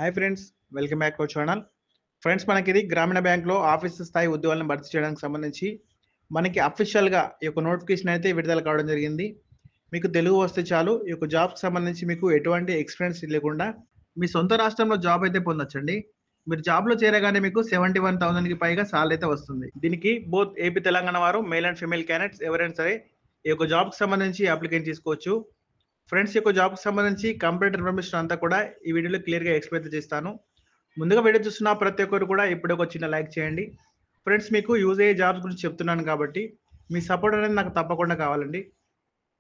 Hi friends, welcome back to our channel. Friends, మనకిది గ్రామీణ బ్యాంక్‌లో ఆఫీస్ స్థాయి ఉద్యోగాలను భర్తీ చేయడానికి సంబంధించి మనకి అఫీషియల్‌గా ఈ యొక్క నోటిఫికేషన్ అయితే విడుదల కావడం జరిగింది. మీకు తెలుగు వస్తే చాలు, ఈ యొక్క జాబ్‌కి సంబంధించి మీకు ఎటువంటి ఎక్స్‌పీరియన్స్ లేకుండా మీ సొంత రాష్ట్రంలో జాబ్ అయితే పొందొచ్చండి. మీరు జాబ్‌లో చేరగానే మీకు 71,000కి పైగా సాలరీ అయితే వస్తుంది. దీనికి బోత్ ఏపీ, తెలంగాణ వారు మేల్ అండ్ ఫీమేల్ క్యాండిడేట్స్ ఎవరైనా సరే ఈ యొక్క జాబ్‌కి సంబంధించి అప్లికేషన్ చేసుకోవచ్చు. ఫ్రెండ్స్, ఈ యొక్క జాబ్‌కి సంబంధించి కంప్లీట్ ఇన్ఫర్మేషన్ అంతా కూడా ఈ వీడియోలో క్లియర్‌గా ఎక్స్‌ప్లెయిన్ చేస్తాను. ముందుగా వీడియో చూస్తున్న ప్రతి ఒక్కరు కూడా ఇప్పుడే ఒక చిన్న లైక్ చేయండి. ఫ్రెండ్స్, మీకు యూజ్ అయ్యే జాబ్స్ గురించి చెప్తున్నాను కాబట్టి మీ సపోర్ట్ అనేది నాకు తప్పకుండా కావాలండి.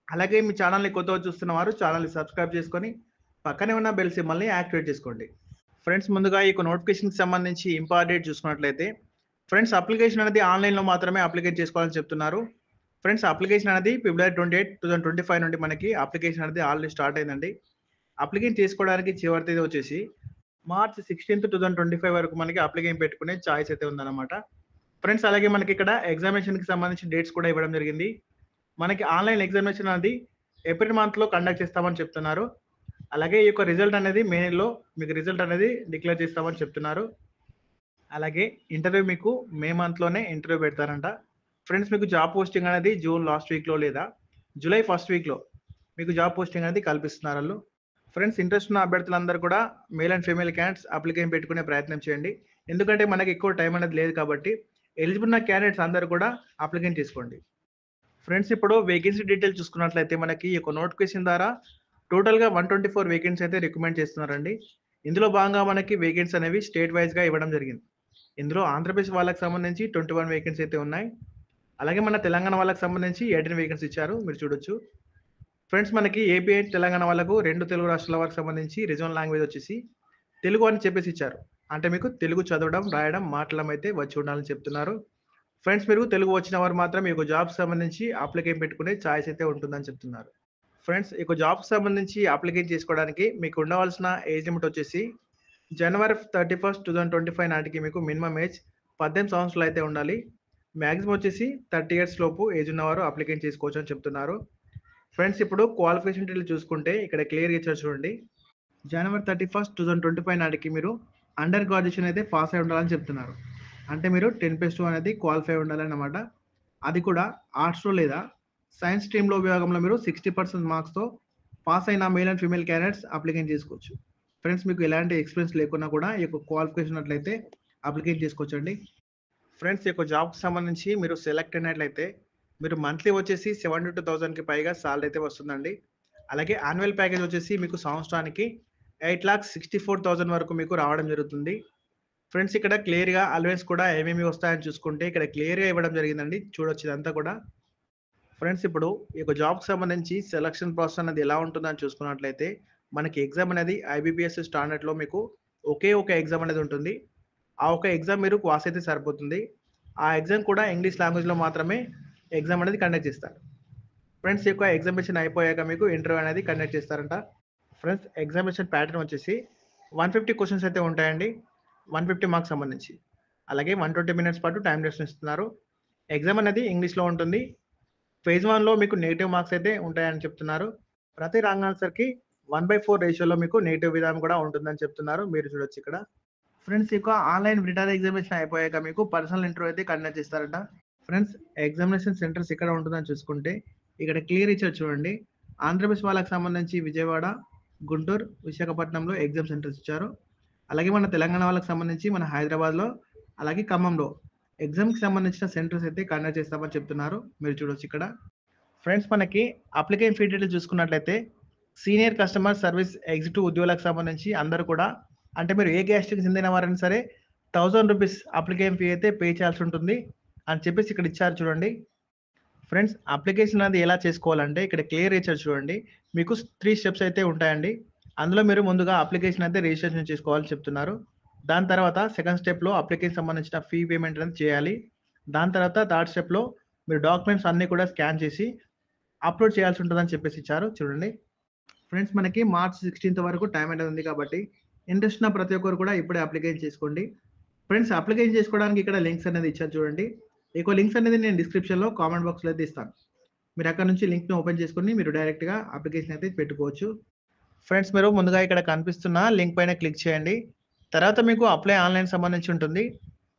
అలాగే మీ ఛానల్‌ని కొత్తగా చూస్తున్న వారు ఛానల్‌ని సబ్స్క్రైబ్ చేసుకొని పక్కనే ఉన్న బెల్ సింబల్‌ని యాక్టివేట్ చేసుకోండి. ఫ్రెండ్స్, ముందుగా ఈ యొక్క నోటిఫికేషన్‌కి సంబంధించి ఇంపార్టెంట్ చూసుకున్నట్లయితే ఫ్రెండ్స్, అప్లికేషన్ అనేది ఆన్‌లైన్‌లో మాత్రమే అప్లికేట్ చేసుకోవాలని చెప్తున్నారు. ఫ్రెండ్స్, అప్లికేషన్ అనేది ఫిబ్రవరి 28, 2025 నుండి మనకి అప్లికేషన్ అనేది ఆల్రెడీ స్టార్ట్ అయిందండి. అప్లికేషన్ చేసుకోవడానికి చివరి తేదీ వచ్చేసి మార్చ్ 16, 2025 వరకు మనకి అప్లికేషన్ పెట్టుకునే చాయిస్ అయితే ఉందన్నమాట. ఫ్రెండ్స్, అలాగే మనకి ఇక్కడ ఎగ్జామినేషన్‌కి సంబంధించిన డేట్స్ కూడా ఇవ్వడం జరిగింది. మనకి ఆన్‌లైన్ ఎగ్జామినేషన్ అనేది ఏప్రిల్ మంత్‌లో కండక్ట్ చేస్తామని చెప్తున్నారు. అలాగే ఈ యొక్క రిజల్ట్ అనేది మేలో మీకు రిజల్ట్ అనేది డిక్లేర్ చేస్తామని చెప్తున్నారు. అలాగే ఇంటర్వ్యూ మీకు మే మంత్‌లోనే ఇంటర్వ్యూ పెడతారంట. ఫ్రెండ్స్, మీకు జాబ్ పోస్టింగ్ అనేది జూన్ లాస్ట్ వీక్‌లో లేదా జూలై ఫస్ట్ వీక్‌లో మీకు జాబ్ పోస్టింగ్ అనేది కల్పిస్తున్నారు ఆళ్ళు. ఫ్రెండ్స్, ఇంట్రెస్ట్ ఉన్న అభ్యర్థులందరూ కూడా male and female candidates application పెట్టుకునే ప్రయత్నం చేయండి. ఎందుకంటే మనకి ఎక్కువ టైం అనేది లేదు కాబట్టి ఎలిజిబుల్ ఉన్న క్యాండిడేట్స్ అందరూ కూడా అప్లికేషన్ చేసుకోండి. ఫ్రెండ్స్, ఇప్పుడు వేకెన్సీ డీటెయిల్స్ చూసుకున్నట్లయితే మనకి ఈ యొక్క నోటిఫికేషన్ ద్వారా టోటల్‌గా 124 వేకెన్సీ అయితే రికమెండ్ చేస్తున్నారండి. ఇందులో భాగంగా మనకి వేకెన్సీ అనేవి స్టేట్ వైస్‌గా ఇవ్వడం జరిగింది. ఇందులో ఆంధ్రప్రదేశ్ వాళ్ళకి సంబంధించి 21 వేకెన్సీ అయితే ఉన్నాయి. అలాగే మన తెలంగాణ వాళ్ళకి సంబంధించి 18 వేకెన్సీ ఇచ్చారు, మీరు చూడొచ్చు. ఫ్రెండ్స్, మనకి ఏపీ, తెలంగాణ వాళ్ళకు 2 తెలుగు రాష్ట్రాల వారికి సంబంధించి రీజనల్ లాంగ్వేజ్ వచ్చేసి తెలుగు అని చెప్పేసి ఇచ్చారు. అంటే మీకు తెలుగు చదవడం, రాయడం, మాట్లాడడం అయితే వచ్చి ఉండాలని చెప్తున్నారు. ఫ్రెండ్స్, మీరు తెలుగు వచ్చిన వారు మాత్రం ఈ యొక్క జాబ్‌కి సంబంధించి అప్లికేషన్ పెట్టుకునే ఛాయిస్ అయితే ఉంటుందని చెప్తున్నారు. ఫ్రెండ్స్, ఈ యొక్క జాబ్‌కి సంబంధించి అప్లికేషన్ చేసుకోవడానికి మీకు ఉండవలసిన ఏజ్ లిమిట్ వచ్చేసి జనవరి 31, 2025 నాటికి మీకు మినిమమ్ ఏజ్ 18 సంవత్సరాలు అయితే ఉండాలి. మాక్సిమం వచ్చేసి 30 ఇయర్స్ లోపు ఏజ్ ఉన్నవారు అప్లికేషన్ చేసుకోవచ్చు అని చెప్తున్నారు. ఫ్రెండ్స్, ఇప్పుడు క్వాలిఫికేషన్ డీటెయిల్స్ చూసుకుంటే ఇక్కడ క్లియర్‌గా ఇచ్చారు చూడండి. జనవరి 31, 2025 నాటికి మీరు అండర్ గ్రాడ్యుయేషన్ అయితే పాస్ అయి ఉండాలని చెప్తున్నారు. అంటే మీరు 10+2 అనేది క్వాలిఫై ఉండాలన్నమాట. అది కూడా ఆర్ట్స్‌లో లేదా సైన్స్ స్ట్రీమ్‌లో విభాగంలో మీరు 60% మార్క్స్‌తో పాస్ అయిన male and female candidates application చేసుకోవచ్చు. ఫ్రెండ్స్, మీకు ఎలాంటి ఎక్స్‌పీరియన్స్ లేకున్నా కూడా ఈ యొక్క క్వాలిఫికేషన్ ఉన్నట్లయితే అప్లికేషన్ చేసుకోవచ్చండి. ఫ్రెండ్స్, ఈ యొక్క జాబ్‌కి సంబంధించి మీరు సెలెక్ట్ అయినట్లయితే మీరు మంత్లీ వచ్చేసి 72,000కి పైగా సాలరీ అయితే వస్తుందండి. అలాగే యాన్యువల్ ప్యాకేజ్ వచ్చేసి మీకు సంవత్సరానికి 8,64,000 వరకు మీకు రావడం జరుగుతుంది. ఫ్రెండ్స్, ఇక్కడ క్లియర్‌గా అలవెన్స్ కూడా ఏమేమి వస్తాయని చూసుకుంటే ఇక్కడ క్లియర్‌గా ఇవ్వడం జరిగిందండి. చూడొచ్చు ఇదంతా కూడా. ఫ్రెండ్స్, ఇప్పుడు ఈ యొక్క జాబ్‌కి సంబంధించి సెలక్షన్ ప్రాసెస్ అనేది ఎలా ఉంటుందని చూసుకున్నట్లయితే మనకి ఎగ్జామ్ అనేది ఐబీపీఎస్ స్టాండర్డ్‌లో మీకు ఒకే ఒక ఎగ్జామ్ అనేది ఉంటుంది. ఆ ఒక ఎగ్జామ్ మీరు పాస్ అయితే సరిపోతుంది. ఆ ఎగ్జామ్ కూడా ఇంగ్లీష్ లాంగ్వేజ్‌లో మాత్రమే ఎగ్జామ్ అనేది కండక్ట్ చేస్తారు. ఫ్రెండ్స్, ఈ యొక్క ఎగ్జామినేషన్ అయిపోయాక మీకు ఇంటర్వ్యూ అనేది కండక్ట్ చేస్తారంట. ఫ్రెండ్స్, ఎగ్జామినేషన్ ప్యాటర్న్ వచ్చేసి 150 క్వెషన్స్ అయితే ఉంటాయండి. 150 మార్క్స్ సంబంధించి. అలాగే 120 మినిట్స్ పాటు టైమ్ డెసిషన్ ఇస్తున్నారు. ఎగ్జామ్ అనేది ఇంగ్లీష్‌లో ఉంటుంది. ఫేజ్ 1లో మీకు నెగెటివ్ మార్క్స్ అయితే ఉంటాయని చెప్తున్నారు. ప్రతి రాంగ్ ఆన్సర్‌కి 1/4 రేషియోలో మీకు నెగెటివ్ విధానం కూడా ఉంటుందని చెప్తున్నారు, మీరు చూడొచ్చు ఇక్కడ. ఫ్రెండ్స్, ఈ యొక్క ఆన్‌లైన్ రిటర్న్ ఎగ్జామినేషన్ అయిపోయాక మీకు పర్సనల్ ఇంటర్వ్యూ అయితే కండక్ట్ చేస్తారంట. ఫ్రెండ్స్, ఎగ్జామినేషన్ సెంటర్స్ ఎక్కడ ఉంటుందని చూసుకుంటే ఇక్కడ క్లియర్ ఇచ్చారు చూడండి. ఆంధ్రప్రదేశ్ వాళ్ళకి సంబంధించి విజయవాడ, గుంటూరు, విశాఖపట్నంలో ఎగ్జామ్ సెంటర్స్ ఇచ్చారు. అలాగే మన తెలంగాణ వాళ్ళకి సంబంధించి మన హైదరాబాద్‌లో, అలాగే ఖమ్మంలో ఎగ్జామ్‌కి సంబంధించిన సెంటర్స్ అయితే కండక్ట్ చేస్తామని చెప్తున్నారు, మీరు చూడొచ్చు ఇక్కడ. ఫ్రెండ్స్, మనకి అప్లికేషన్ ఫీ డీటెయిల్స్ చూసుకున్నట్లయితే సీనియర్ కస్టమర్ సర్వీస్ ఎగ్జిక్యూటివ్ ఉద్యోగులకు సంబంధించి అందరూ కూడా, అంటే మీరు ఏ క్యాస్ట్‌కి చెందిన వారైనా సరే ₹1000 అప్లికేషన్ ఫీ అయితే పే చేయాల్సి ఉంటుంది అని చెప్పేసి ఇక్కడ ఇచ్చారు చూడండి. ఫ్రెండ్స్, అప్లికేషన్ అనేది ఎలా చేసుకోవాలంటే ఇక్కడ క్లియర్ ఇచ్చారు చూడండి. మీకు 3 స్టెప్స్ అయితే ఉంటాయండి. అందులో మీరు ముందుగా అప్లికేషన్ అయితే రిజిస్ట్రేషన్ చేసుకోవాలని చెప్తున్నారు. దాని తర్వాత సెకండ్ స్టెప్‌లో అప్లికేషన్ సంబంధించిన ఫీ పేమెంట్ అనేది చేయాలి. దాని తర్వాత థర్డ్ స్టెప్‌లో మీరు డాక్యుమెంట్స్ అన్నీ కూడా స్కాన్ చేసి అప్లోడ్ చేయాల్సి ఉంటుందని చెప్పేసి ఇచ్చారు చూడండి. ఫ్రెండ్స్, మనకి మార్చ్ 16థ్ వరకు టైం అనేది ఉంది కాబట్టి ఇంట్రెస్ట్ ఉన్న ప్రతి ఒక్కరు కూడా ఇప్పుడే అప్లికేషన్ చేసుకోండి. ఫ్రెండ్స్, అప్లికేషన్ చేసుకోవడానికి ఇక్కడ లింక్స్ అనేది ఇచ్చారు చూడండి. ఈ లింక్స్ అనేది నేను డిస్క్రిప్షన్‌లో కామెంట్ బాక్స్‌లో అయితే ఇస్తాను. మీరు అక్కడ నుంచి లింక్‌ని ఓపెన్ చేసుకొని మీరు డైరెక్ట్‌గా అప్లికేషన్ అయితే పెట్టుకోవచ్చు. ఫ్రెండ్స్ మీరు ముందుగా ఇక్కడ కనిపిస్తున్న లింక్ పైన క్లిక్ చేయండి. తర్వాత మీకు అప్లై ఆన్‌లైన్ సంబంధించి ఉంటుంది.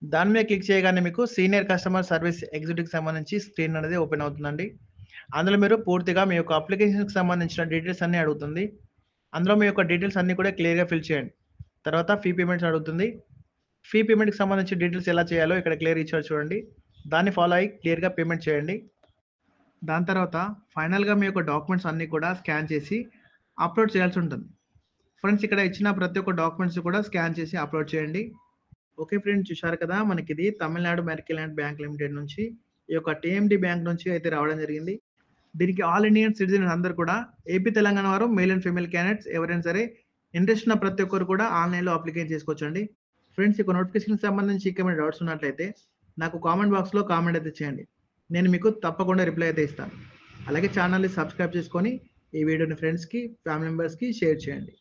దాని మీద క్లిక్ చేయగానే మీకు సీనియర్ కస్టమర్ సర్వీస్ ఎగ్జిక్యూటివ్‌కి సంబంధించి స్క్రీన్ అనేది ఓపెన్ అవుతుందండి. అందులో మీరు పూర్తిగా మీ యొక్క అప్లికేషన్‌కి సంబంధించిన డీటెయిల్స్ అన్నీ అడుగుతుంది. అందులో మీ యొక్క డీటెయిల్స్ అన్నీ కూడా క్లియర్‌గా ఫిల్ చేయండి. తర్వాత ఫీ పేమెంట్స్ అడుగుతుంది. ఫీ పేమెంట్‌కి సంబంధించి డీటెయిల్స్ ఎలా చేయాలో ఇక్కడ క్లియర్‌గా ఇచ్చారు చూడండి. దాన్ని ఫాలో అయ్యి క్లియర్‌గా పేమెంట్ చేయండి. దాని తర్వాత ఫైనల్‌గా మీ యొక్క డాక్యుమెంట్స్ అన్నీ కూడా స్కాన్ చేసి అప్‌లోడ్ చేయాల్సి ఉంటుంది. ఫ్రెండ్స్ ఇక్కడ ఇచ్చిన ప్రతి ఒక్క డాక్యుమెంట్స్ కూడా స్కాన్ చేసి అప్‌లోడ్ చేయండి. ఓకే ఫ్రెండ్స్, చూశారు కదా! మనకిది తమిళనాడు మెర్కిలాండ్ బ్యాంక్ లిమిటెడ్ నుంచి ఈ యొక్క టీఎండీ బ్యాంక్ నుంచి అయితే రావడం జరిగింది. దీనికి ఆల్ ఇండియన్ సిటిజన్స్ అందరూ కూడా ఏపీ, తెలంగాణ వారు మేల్ అండ్ ఫీమేల్ క్యాండిడేట్స్ ఎవరైనా సరే ఇంట్రెస్ట్ ఉన్న ప్రతి ఒక్కరు కూడా ఆన్‌లైన్‌లో అప్లికేషన్ చేసుకోవచ్చండి. ఫ్రెండ్స్, ఈ యొక్క నోటిఫికేషన్‌కి సంబంధించి ఇంకేమైనా డౌట్స్ ఉన్నట్లయితే నాకు కామెంట్ బాక్స్‌లో కామెంట్ అయితే చేయండి. నేను మీకు తప్పకుండా రిప్లై అయితే ఇస్తాను. అలాగే ఛానల్‌ని సబ్స్క్రైబ్ చేసుకొని ఈ వీడియోని ఫ్రెండ్స్‌కి, ఫ్యామిలీ మెంబర్స్‌కి షేర్ చేయండి.